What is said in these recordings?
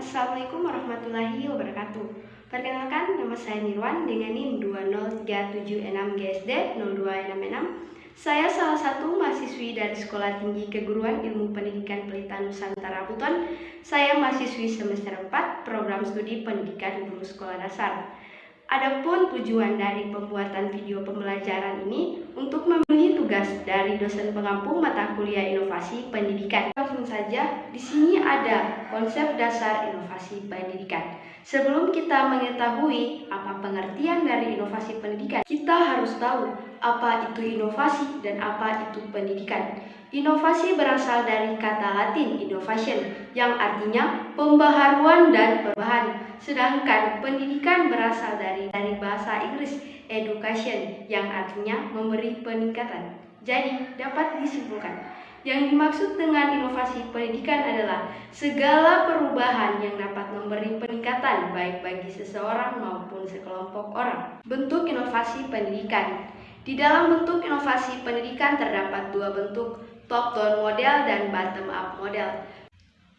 Assalamualaikum warahmatullahi wabarakatuh. Perkenalkan, nama saya Nirwan dengan NIM 20376GSD 0266. Saya salah satu mahasiswi dari Sekolah Tinggi Keguruan Ilmu Pendidikan Pelita Nusantara Buton. Saya mahasiswi semester 4 program studi pendidikan guru sekolah dasar. Adapun tujuan dari pembuatan video pembelajaran ini untuk memenuhi tugas dari dosen pengampu mata kuliah inovasi pendidikan. Langsung saja, di sini ada konsep dasar inovasi pendidikan. Sebelum kita mengetahui apa pengertian dari inovasi pendidikan, kita harus tahu apa itu inovasi dan apa itu pendidikan. Inovasi berasal dari kata Latin innovation yang artinya pembaharuan dan perubahan. Sedangkan pendidikan berasal dari bahasa Inggris education yang artinya memberi peningkatan. Jadi dapat disimpulkan, yang dimaksud dengan inovasi pendidikan adalah segala perubahan yang dapat memberi peningkatan baik bagi seseorang maupun sekelompok orang. Bentuk inovasi pendidikan. Di dalam bentuk inovasi pendidikan terdapat dua bentuk, top-down model dan bottom-up model.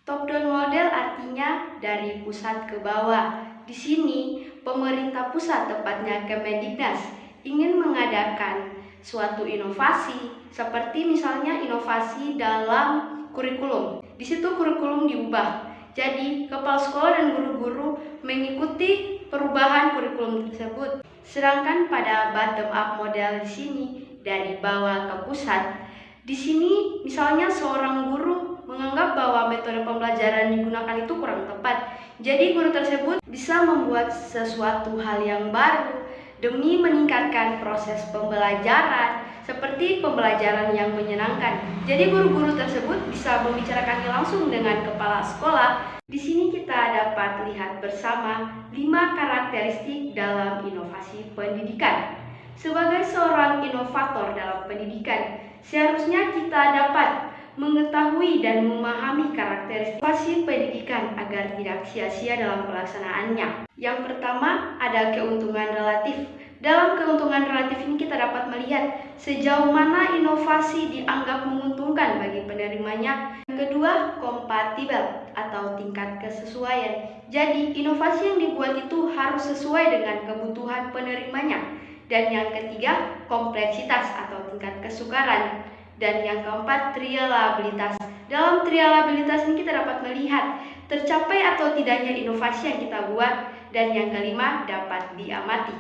Top-down model artinya dari pusat ke bawah. Di sini, pemerintah pusat, tepatnya Kemendiknas, ingin mengadakan suatu inovasi, seperti misalnya inovasi dalam kurikulum. Di situ kurikulum diubah. Jadi, kepala sekolah dan guru-guru mengikuti perubahan kurikulum tersebut. Sedangkan pada bottom-up model di sini, dari bawah ke pusat, di sini misalnya seorang guru menganggap bahwa metode pembelajaran digunakan itu kurang tepat. Jadi guru tersebut bisa membuat sesuatu hal yang baru demi meningkatkan proses pembelajaran seperti pembelajaran yang menyenangkan. Jadi guru-guru tersebut bisa membicarakannya langsung dengan kepala sekolah. Di sini kita dapat lihat bersama 5 karakteristik dalam inovasi pendidikan. Sebagai seorang inovator dalam pendidikan, seharusnya kita dapat mengetahui dan memahami karakteristik inovasi pendidikan agar tidak sia-sia dalam pelaksanaannya. Yang pertama, ada keuntungan relatif. Dalam keuntungan relatif ini kita dapat melihat sejauh mana inovasi dianggap menguntungkan bagi penerimanya. Yang kedua, kompatibel atau tingkat kesesuaian. Jadi, inovasi yang dibuat itu harus sesuai dengan kebutuhan penerimanya. Dan yang ketiga, kompleksitas atau tingkat kesukaran. Dan yang keempat, reliabilitas. Dalam reliabilitas ini kita dapat melihat tercapai atau tidaknya inovasi yang kita buat. Dan yang kelima, dapat diamati.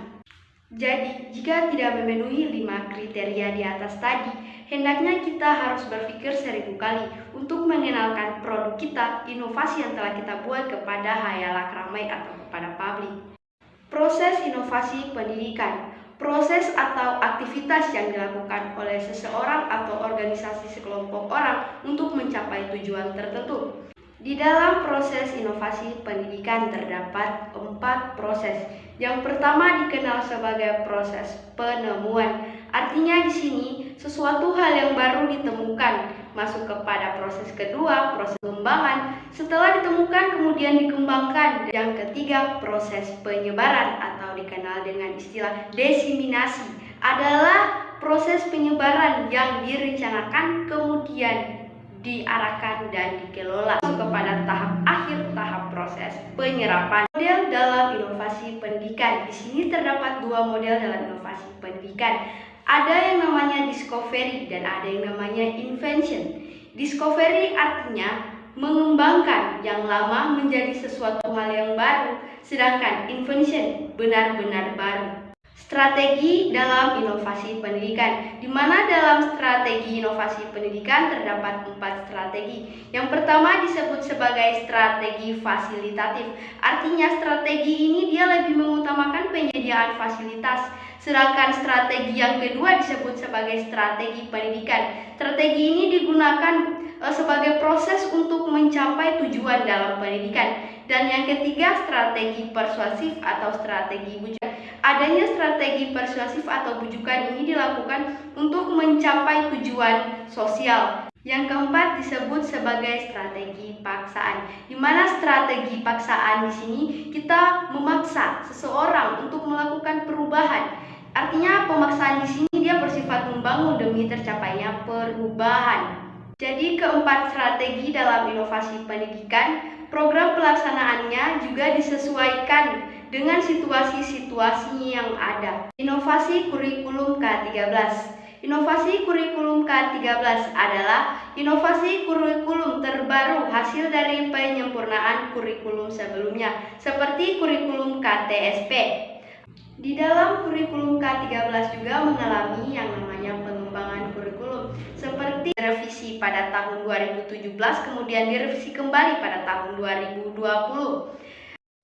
Jadi, jika tidak memenuhi 5 kriteria di atas tadi, hendaknya kita harus berpikir 1000 kali untuk mengenalkan produk kita, inovasi yang telah kita buat kepada khalayak ramai atau kepada publik. Proses inovasi pendidikan. Proses atau aktivitas yang dilakukan oleh seseorang atau organisasi sekelompok orang untuk mencapai tujuan tertentu. Di dalam proses inovasi pendidikan terdapat 4 proses. Yang pertama dikenal sebagai proses penemuan. Artinya di sini sesuatu hal yang baru ditemukan. Masuk kepada proses kedua, proses pengembangan. Setelah ditemukan kemudian dikembangkan. Yang ketiga, proses penyebaran atau dikenal dengan istilah diseminasi. Adalah proses penyebaran yang direncanakan kemudian diarahkan dan dikelola. Masuk kepada tahap akhir, tahap proses penyerapan. Model dalam inovasi pendidikan. Di sini terdapat 2 model dalam inovasi pendidikan. Ada yang namanya discovery dan ada yang namanya invention. Discovery artinya mengembangkan yang lama menjadi sesuatu hal yang baru, sedangkan invention benar-benar baru. Strategi dalam inovasi pendidikan, di mana dalam strategi inovasi pendidikan terdapat 4 strategi. Yang pertama disebut sebagai strategi fasilitatif. Artinya strategi ini dia lebih mengutamakan penyediaan fasilitas. Sedangkan strategi yang kedua disebut sebagai strategi pendidikan. Strategi ini digunakan sebagai proses untuk mencapai tujuan dalam pendidikan. Dan yang ketiga, strategi persuasif atau strategi bujukan. Adanya strategi persuasif atau bujukan ini dilakukan untuk mencapai tujuan sosial. Yang keempat disebut sebagai strategi paksaan. Di mana strategi paksaan di sini kita memaksa seseorang untuk melakukan perubahan. Artinya pemaksaan di sini dia bersifat membangun demi tercapainya perubahan. Jadi keempat strategi dalam inovasi pendidikan, Program pelaksanaannya juga disesuaikan dengan situasi-situasi yang ada. Inovasi kurikulum K13. Inovasi kurikulum K13 adalah inovasi kurikulum terbaru hasil dari penyempurnaan kurikulum sebelumnya, seperti kurikulum KTSP. Di dalam kurikulum K13 juga mengalami yang namanya pengembangan kurikulum, seperti revisi pada tahun 2017, kemudian direvisi kembali pada tahun 2020.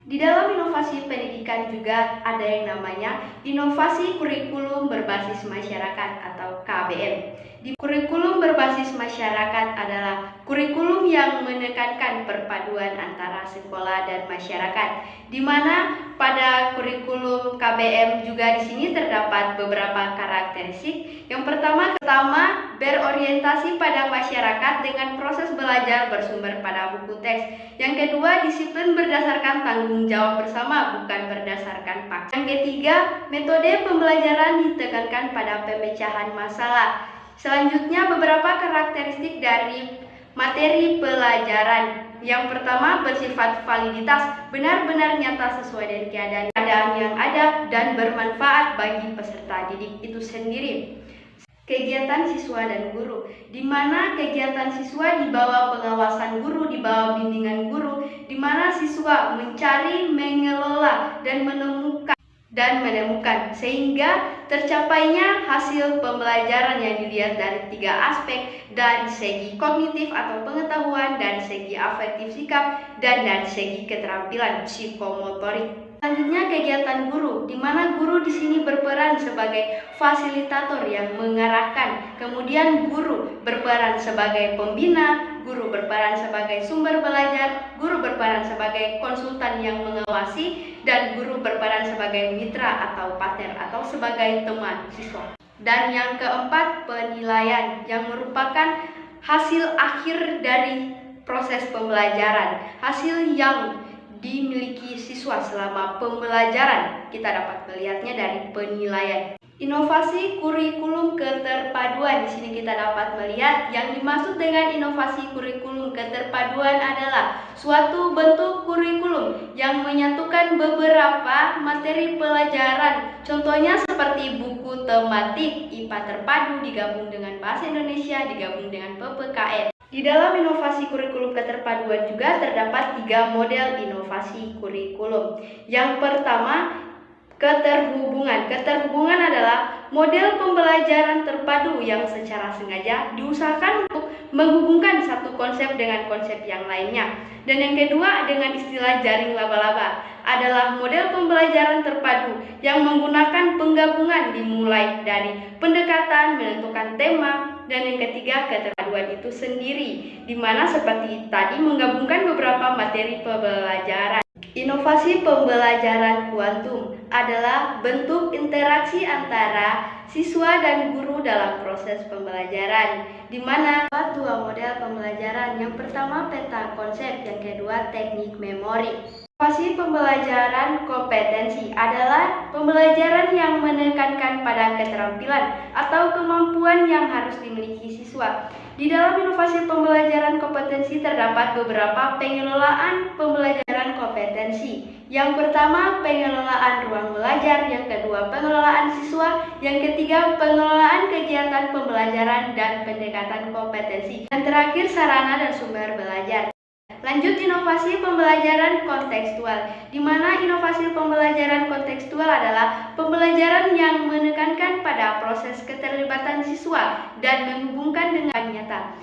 Di dalam inovasi pendidikan juga ada yang namanya inovasi kurikulum berbasis masyarakat atau KBM. Di kurikulum berbasis masyarakat adalah kurikulum yang menekankan perpaduan antara sekolah dan masyarakat, di mana pada kurikulum KBM juga di sini terdapat beberapa karakteristik. Yang pertama berorientasi pada masyarakat dengan proses belajar bersumber pada buku teks. Yang kedua, disiplin berdasarkan tanggung jawab bersama, bukan berdasarkan paksa. Yang ketiga, metode pembelajaran ditekankan pada pemecahan masalah. Selanjutnya, beberapa karakteristik dari materi pelajaran. Yang pertama, bersifat validitas, benar-benar nyata sesuai dengan keadaan yang ada dan bermanfaat bagi peserta didik itu sendiri. Kegiatan siswa dan guru, di mana kegiatan siswa di bawah pengawasan guru, di bawah bimbingan guru, di mana siswa mencari, mengelola, dan menemukan sehingga tercapainya hasil pembelajaran yang dilihat dari 3 aspek, dari segi kognitif atau pengetahuan, dari segi afektif sikap, dan dari segi keterampilan psikomotorik. Selanjutnya, kegiatan guru, di mana guru di sini berperan sebagai fasilitator yang mengarahkan, kemudian guru berperan sebagai pembina, guru berperan sebagai sumber belajar, guru berperan sebagai konsultan yang mengawasi, dan guru berperan sebagai mitra atau partner atau sebagai teman siswa. Dan yang keempat, penilaian yang merupakan hasil akhir dari proses pembelajaran, hasil yang dimiliki siswa selama pembelajaran. Kita dapat melihatnya dari penilaian. Inovasi kurikulum keterpaduan, di sini kita dapat melihat yang dimaksud dengan inovasi kurikulum keterpaduan adalah suatu bentuk kurikulum yang menyatukan beberapa materi pelajaran. Contohnya seperti buku tematik IPA terpadu digabung dengan bahasa Indonesia, digabung dengan PPKN. Di dalam inovasi kurikulum keterpaduan juga terdapat 3 model inovasi kurikulum. Yang pertama, keterhubungan. Keterhubungan adalah model pembelajaran terpadu yang secara sengaja diusahakan untuk menghubungkan satu konsep dengan konsep yang lainnya. Dan yang kedua, dengan istilah jaring laba-laba, adalah model pembelajaran terpadu yang menggunakan penggabungan dimulai dari pendekatan, menentukan tema, dan yang ketiga, keterpaduan itu sendiri, di mana seperti tadi menggabungkan beberapa materi pembelajaran. Inovasi pembelajaran kuantum adalah bentuk interaksi antara siswa dan guru dalam proses pembelajaran, di mana ada 2 model pembelajaran. Yang pertama, peta konsep, yang kedua, teknik memori. Inovasi pembelajaran kompetensi adalah pembelajaran yang menekankan pada keterampilan atau kemampuan yang harus dimiliki siswa. Di dalam inovasi pembelajaran kompetensi terdapat beberapa pengelolaan pembelajaran kompetensi. Yang pertama, pengelolaan ruang belajar, yang kedua, pengelolaan siswa, yang ketiga, pengelolaan kegiatan pembelajaran dan pendekatan kompetensi, dan terakhir, sarana dan sumber belajar. Lanjut, inovasi pembelajaran kontekstual, di mana inovasi pembelajaran kontekstual adalah pembelajaran yang menekankan pada proses keterlibatan siswa dan menghubungkan dengan nyata.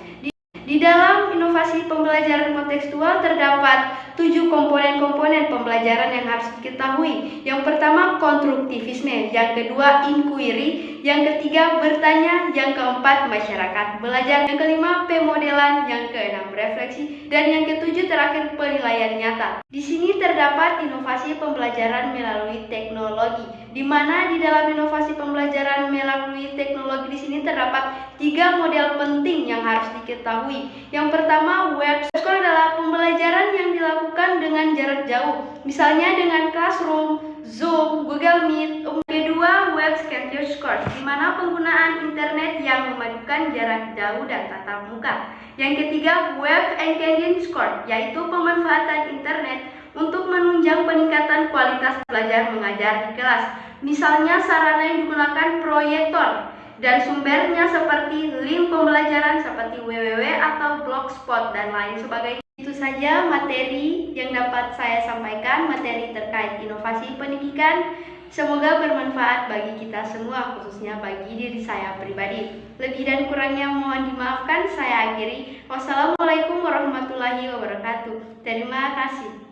Di dalam inovasi pembelajaran kontekstual terdapat 7 komponen-komponen pembelajaran yang harus diketahui. Yang pertama, konstruktivisme, yang kedua, inquiry, yang ketiga, bertanya, yang keempat, masyarakat belajar, yang kelima, pemodelan, yang keenam, refleksi, dan yang ketujuh terakhir, penilaian nyata. Di sini terdapat inovasi pembelajaran melalui teknologi, di mana di dalam inovasi pembelajaran melalui teknologi di sini terdapat 3 model penting yang harus diketahui. Yang pertama, web school adalah pembelajaran yang dilakukan dengan jarak jauh, misalnya dengan Classroom, Zoom, Google Meet. Kedua, web web Scampios Course, di mana penggunaan internet yang memadukan jarak jauh dan tatap muka. Yang ketiga, web engagement course, yaitu pemanfaatan internet untuk menunjang peningkatan kualitas belajar mengajar di kelas. Misalnya sarana yang digunakan proyektor dan sumbernya seperti link pembelajaran seperti www atau blogspot dan lain sebagainya. Itu saja materi yang dapat saya sampaikan, materi terkait inovasi pendidikan. Semoga bermanfaat bagi kita semua, khususnya bagi diri saya pribadi. Lebih dan kurangnya mohon dimaafkan, saya akhiri. Wassalamualaikum warahmatullahi wabarakatuh. Terima kasih.